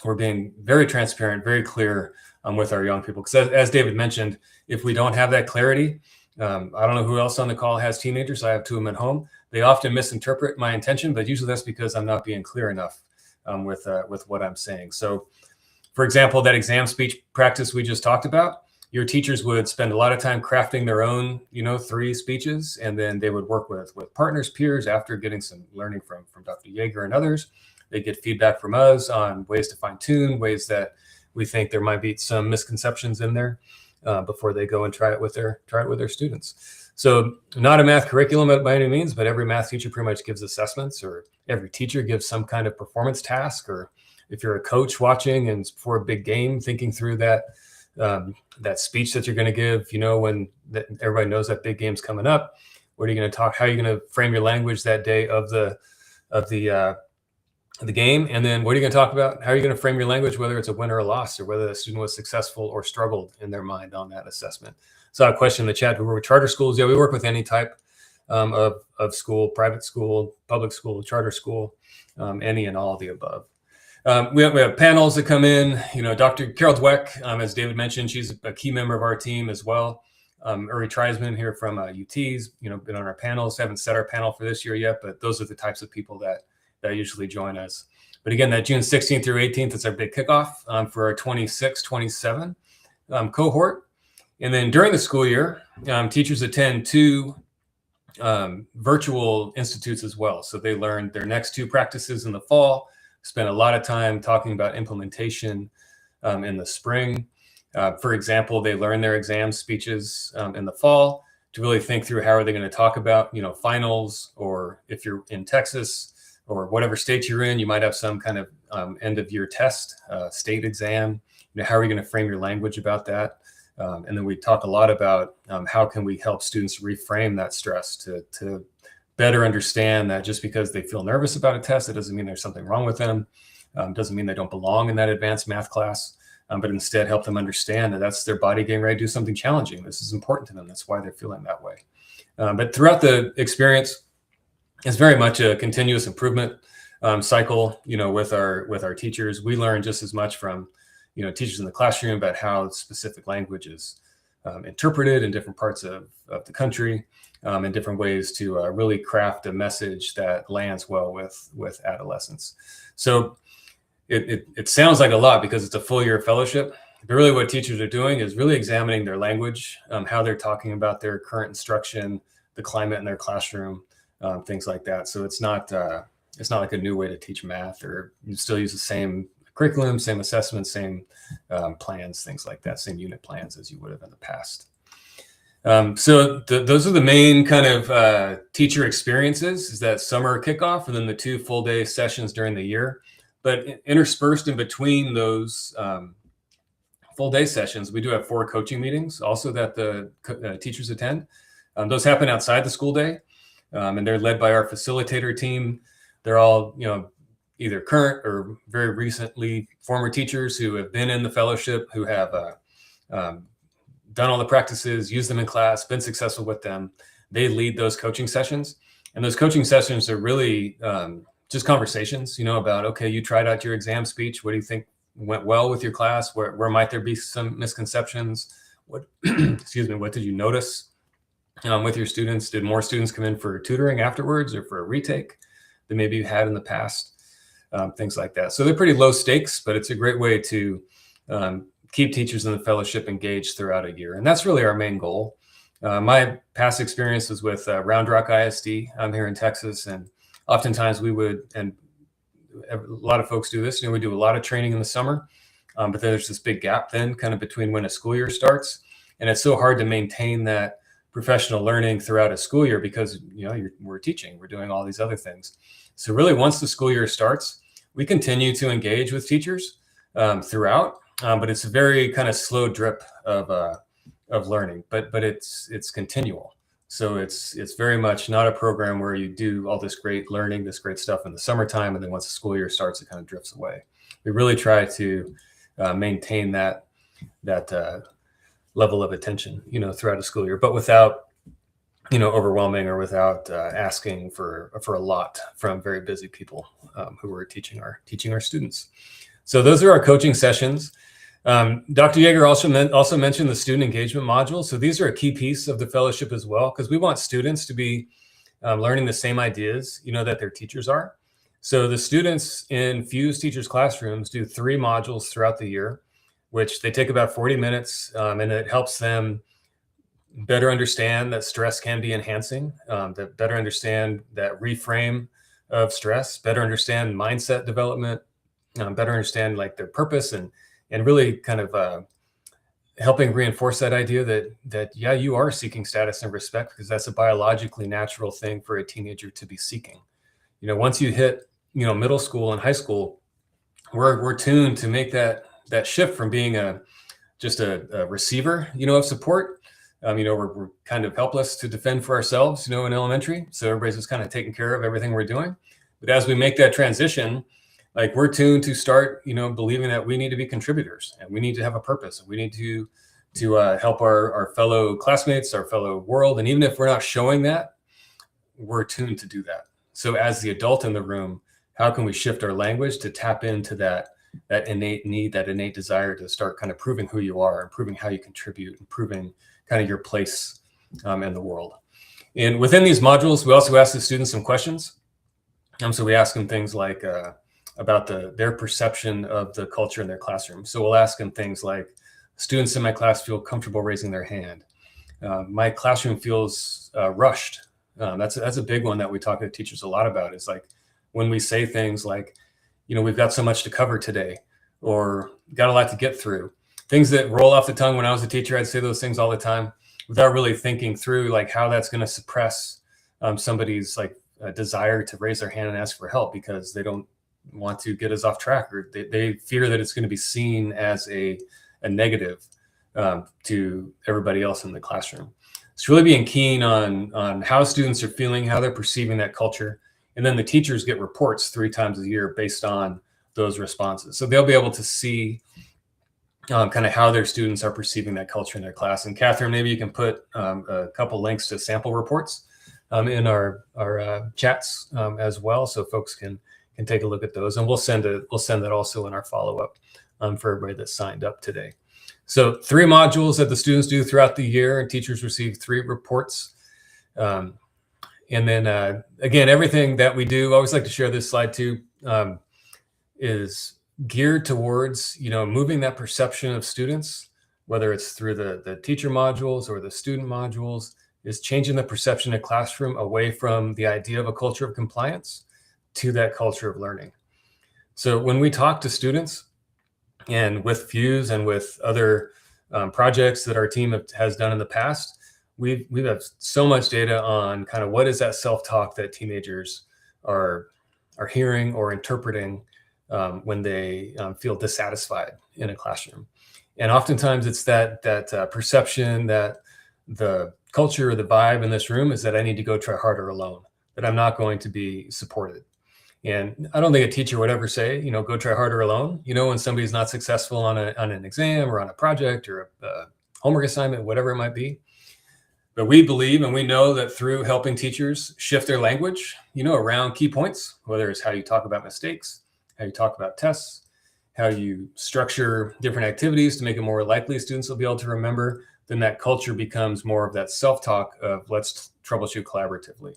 we're being very transparent, very clear with our young people. Because as David mentioned, if we don't have that clarity, I don't know who else on the call has teenagers. I have 2 of them at home. They often misinterpret my intention, but usually that's because I'm not being clear enough with what I'm saying. So, for example, that exam speech practice we just talked about, your teachers would spend a lot of time crafting their own, 3 speeches, and then they would work with partners, peers, after getting some learning from Dr. Yeager and others. They get feedback from us on ways to fine tune, ways that we think there might be some misconceptions in there before they go and try it with their students. So not a math curriculum by any means, but every math teacher pretty much gives assessments, or every teacher gives some kind of performance task. Or if you're a coach watching and for a big game, thinking through that speech that you're going to give, when everybody knows that big game's coming up, what are you going to talk? How are you going to frame your language that day of the game? And then what are you going to talk about? How are you going to frame your language, whether it's a win or a loss, or whether the student was successful or struggled in their mind on that assessment? So I have a question in the chat. We work with charter schools. Yeah, we work with any type of school, private school, public school, charter school, any and all of the above. We have panels that come in. Dr. Carol Dweck, as David mentioned, she's a key member of our team as well. Uri Treisman here from UT's, been on our panels. Haven't set our panel for this year yet, but those are the types of people that usually join us. But again, that June 16th through 18th is our big kickoff for our 26-27 cohort. And then during the school year, teachers attend 2 virtual institutes as well. So they learn their next 2 practices in the fall, spend a lot of time talking about implementation in the spring. For example, they learn their exam speeches in the fall to really think through how are they going to talk about, finals, or if you're in Texas or whatever state you're in, you might have some kind of end of year test, state exam. How are you going to frame your language about that? And then we talk a lot about how can we help students reframe that stress to better understand that just because they feel nervous about a test, it doesn't mean there's something wrong with them. Doesn't mean they don't belong in that advanced math class, but instead help them understand that that's their body getting ready to do something challenging. This is important to them. That's why they're feeling that way. But throughout the experience, it's very much a continuous improvement cycle. With our teachers, we learn just as much from teachers in the classroom about how specific language is interpreted in different parts of the country, and different ways to really craft a message that lands well with adolescents. So it sounds like a lot because it's a full year fellowship, but really what teachers are doing is really examining their language, how they're talking about their current instruction, the climate in their classroom, things like that. So it's not like a new way to teach math, or you still use the same curriculum, same assessments, same plans, things like that, same unit plans as you would have in the past. So those are the main kind of teacher experiences, is that summer kickoff and then the 2 full day sessions during the year. But interspersed in between those full day sessions, we do have 4 coaching meetings also that the teachers attend. Those happen outside the school day, and they're led by our facilitator team. They're all, either current or very recently former teachers who have been in the fellowship, who have done all the practices, used them in class, been successful with them. They lead those coaching sessions. And those coaching sessions are really just conversations, about, okay, you tried out your exam speech. What do you think went well with your class? Where might there be some misconceptions? What, excuse me, what did you notice with your students? Did more students come in for tutoring afterwards or for a retake than maybe you had in the past? Things like that. So they're pretty low stakes, but it's a great way to keep teachers in the fellowship engaged throughout a year. And that's really our main goal. My past experience was with Round Rock ISD. I'm here in Texas, and oftentimes we would, and a lot of folks do this, we do a lot of training in the summer, but there's this big gap then kind of between when a school year starts. And it's so hard to maintain that professional learning throughout a school year because, we're teaching, we're doing all these other things. So really, once the school year starts, we continue to engage with teachers throughout, but it's a very kind of slow drip of learning, but it's continual. So it's very much not a program where you do all this great learning, this great stuff in the summertime, and then once the school year starts, it kind of drifts away. We really try to maintain that level of attention, throughout a school year, but without overwhelming or without asking for a lot from very busy people who are teaching our students. So those are our coaching sessions. Dr. Yeager also mentioned the student engagement module. So these are a key piece of the fellowship as well, because we want students to be learning the same ideas, that their teachers are. So the students in Fuse Teachers Classrooms do 3 modules throughout the year, which they take about 40 minutes, and it helps them better understand that stress can be enhancing, that better understand that reframe of stress, better understand mindset development, better understand like their purpose, and really kind of helping reinforce that idea that yeah, you are seeking status and respect, because that's a biologically natural thing for a teenager to be seeking. Once you hit middle school and high school, we're tuned to make that shift from being just a receiver of support. We're kind of helpless to defend for ourselves, in elementary. So everybody's just kind of taking care of everything we're doing. But as we make that transition, like we're tuned to start, believing that we need to be contributors and we need to have a purpose. We need to help our fellow classmates, our fellow world. And even if we're not showing that, we're tuned to do that. So as the adult in the room, how can we shift our language to tap into that innate need, that innate desire to start kind of proving who you are, improving how you contribute, improving kind of your place in the world. And within these modules, we also ask the students some questions. So we ask them things like about their perception of the culture in their classroom. So we'll ask them things like, students in my class feel comfortable raising their hand. My classroom feels rushed. That's a big one that we talk to teachers a lot about, is like when we say things like, we've got so much to cover today, or got a lot to get through. Things that roll off the tongue. When I was a teacher, I'd say those things all the time without really thinking through like how that's going to suppress somebody's like desire to raise their hand and ask for help, because they don't want to get us off track, or they fear that it's going to be seen as a negative to everybody else in the classroom. It's really being keen on how students are feeling, how they're perceiving that culture. And then the teachers get reports 3 times a year based on those responses. So they'll be able to see kind of how their students are perceiving that culture in their class. And Catherine, maybe you can put a couple links to sample reports in our chats as well, so folks can take a look at those. And we'll send that also in our follow-up for everybody that signed up today. So 3 modules that the students do throughout the year, and teachers receive 3 reports. And then again, everything that we do, I always like to share this slide too, is geared towards, moving that perception of students, whether it's through the teacher modules or the student modules, is changing the perception in classroom away from the idea of a culture of compliance to that culture of learning. So when we talk to students, and with Fuse and with other projects that our team has done in the past, we have so much data on kind of what is that self-talk that teenagers are hearing or interpreting when they feel dissatisfied in a classroom. And oftentimes it's that perception that the culture or the vibe in this room is that I need to go try harder alone, that I'm not going to be supported. And I don't think a teacher would ever say, go try harder alone. When somebody's not successful on an exam or on a project or a homework assignment, whatever it might be. But we believe and we know that through helping teachers shift their language, around key points, whether it's how you talk about mistakes, how you talk about tests, how you structure different activities to make it more likely students will be able to remember, then that culture becomes more of that self-talk of let's troubleshoot collaboratively.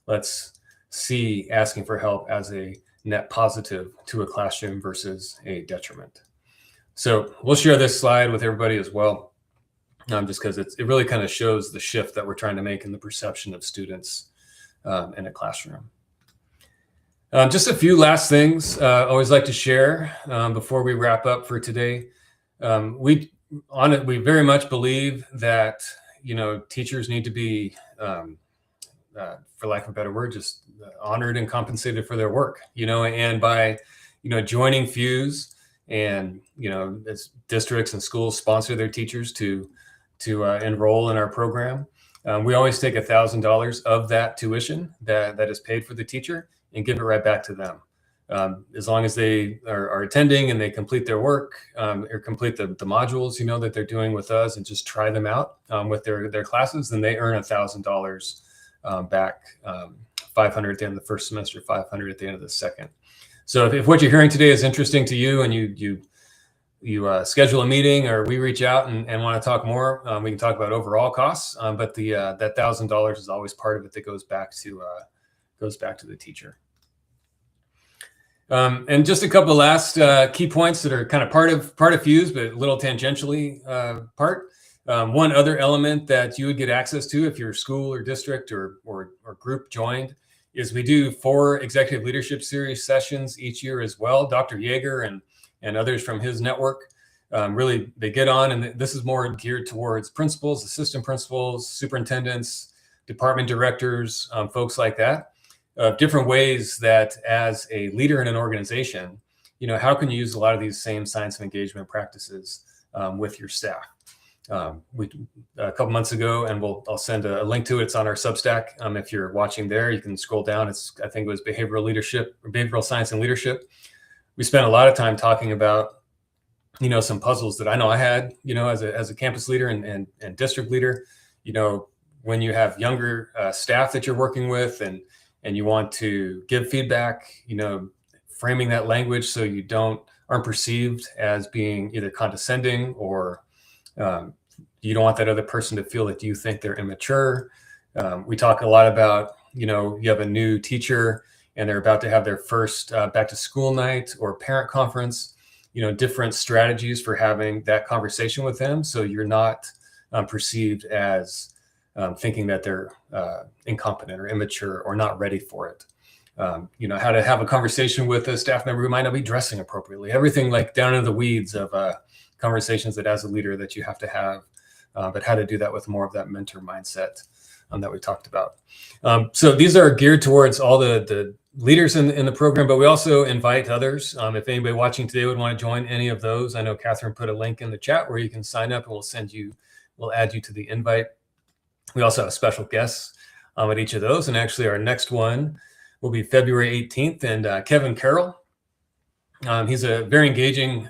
Let's see asking for help as a net positive to a classroom versus a detriment. So we'll share this slide with everybody as well, just because it really kind of shows the shift that we're trying to make in the perception of students in a classroom. Just a few last things I always like to share before we wrap up for today. We very much believe that teachers need to be, for lack of a better word, just honored and compensated for their work. And by joining Fuse, and as districts and schools sponsor their teachers to enroll in our program, we always take $1,000 of that tuition that is paid for the teacher and give it right back to them. As long as they are attending and they complete their work or complete the modules, that they're doing with us, and just try them out with their classes, then they earn $1,000 back, $500 at the end of the first semester, $500 at the end of the second. So if what you're hearing today is interesting to you, and you schedule a meeting or we reach out and want to talk more, we can talk about overall costs. But that $1,000 is always part of it that goes back to the teacher. And just a couple of last key points that are kind of part of Fuse, but a little tangentially part. One other element that you would get access to if your school or district or group joined is we do 4 executive leadership series sessions each year as well. Dr. Yeager and others from his network really, they get on, and this is more geared towards principals, assistant principals, superintendents, department directors, folks like that. Different ways that as a leader in an organization, how can you use a lot of these same science of engagement practices with your staff? We a couple months ago, and I'll send a link to it. It's on our Substack. If you're watching there, you can scroll down. I think it was behavioral science and leadership. We spent a lot of time talking about, some puzzles that I know I had, as a campus leader and district leader. When you have younger staff that you're working with, and you want to give feedback, framing that language so you aren't perceived as being either condescending or you don't want that other person to feel that you think they're immature. We talk a lot about, you have a new teacher and they're about to have their first back to school night or parent conference, different strategies for having that conversation with them. So you're not perceived as thinking that they're incompetent or immature or not ready for it. How to have a conversation with a staff member who might not be dressing appropriately, everything like down into the weeds of conversations that as a leader that you have to have, but how to do that with more of that mentor mindset that we talked about. So these are geared towards all the leaders in the program, but we also invite others. If anybody watching today would want to join any of those, I know Catherine put a link in the chat where you can sign up, and we'll add you to the invite. We also have special guests at each of those. And actually, our next one will be February 18th. And Kevin Carroll, he's a very engaging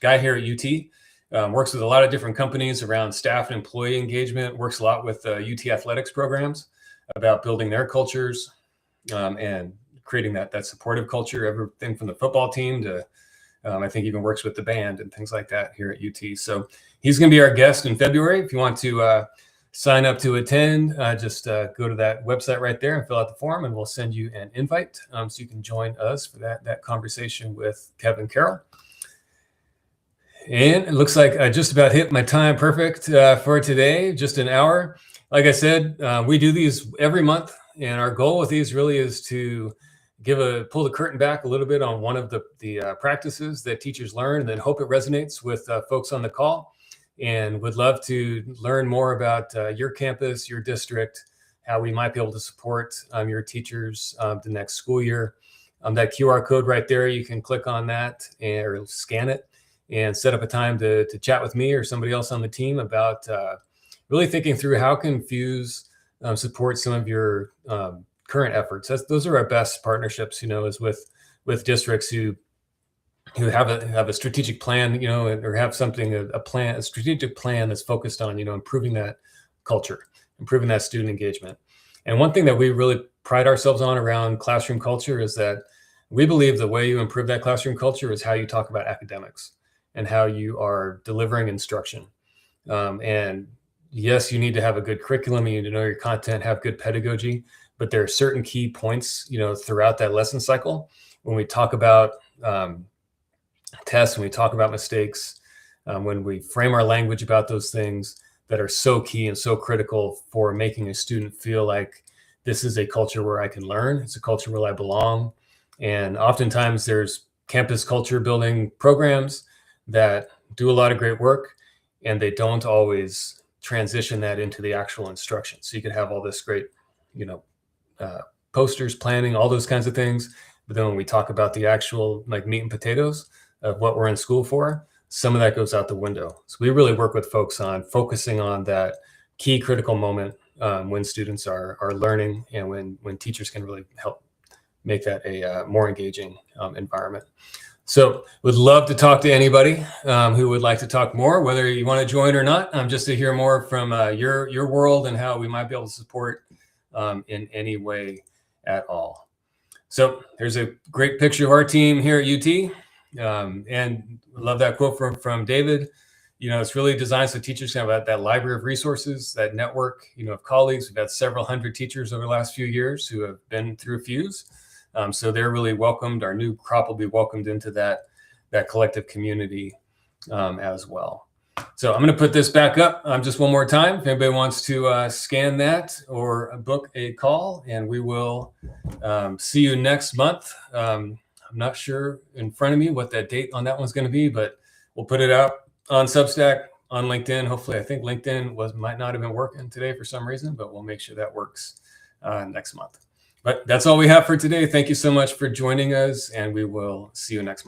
guy here at UT. Works with a lot of different companies around staff and employee engagement, works a lot with UT athletics programs about building their cultures and creating that supportive culture, everything from the football team to I think even works with the band and things like that here at UT. So he's going to be our guest in February. If you want to sign up to attend, just go to that website right there and fill out the form, and we'll send you an invite so you can join us for that conversation with Kevin Carroll. And it looks like I just about hit my time perfect for today, just an hour. Like I said, we do these every month, and our goal with these really is to pull the curtain back a little bit on one of the practices that teachers learn, and then hope it resonates with folks on the call. And would love to learn more about your campus, your district, how we might be able to support your teachers the next school year. That QR code right there, you can click on that or scan it and set up a time to chat with me or somebody else on the team about really thinking through how can Fuse support some of your current efforts. Those are our best partnerships, is with districts who have a strategic plan, or have something, a strategic plan that's focused on, improving that culture, improving that student engagement. And one thing that we really pride ourselves on around classroom culture is that we believe the way you improve that classroom culture is how you talk about academics and how you are delivering instruction. And yes, you need to have a good curriculum, you need to know your content, have good pedagogy, but there are certain key points, throughout that lesson cycle when we talk about tests, when we talk about mistakes, when we frame our language about those things that are so key and so critical for making a student feel like this is a culture where I can learn. It's a culture where I belong. And oftentimes there's campus culture building programs that do a lot of great work, and they don't always transition that into the actual instruction. So you can have all this great, posters, planning, all those kinds of things. But then when we talk about the actual meat and potatoes of what we're in school for, some of that goes out the window. So we really work with folks on focusing on that key critical moment when students are learning, and when teachers can really help make that a more engaging environment. So would love to talk to anybody who would like to talk more, whether you want to join or not, just to hear more from your world and how we might be able to support in any way at all. So there's a great picture of our team here at UT. And love that quote from David. It's really designed so teachers can have that library of resources, that network, of colleagues. We've had several hundred teachers over the last few years who have been through Fuse. So they're really welcomed. Our new crop will be welcomed into that collective community as well. So I'm going to put this back up just one more time. If anybody wants to scan that or book a call, and we will see you next month. I'm not sure in front of me what that date on that one's going to be, but we'll put it out on Substack, on LinkedIn. Hopefully, I think LinkedIn might not have been working today for some reason, but we'll make sure that works next month. But that's all we have for today. Thank you so much for joining us, and we will see you next month.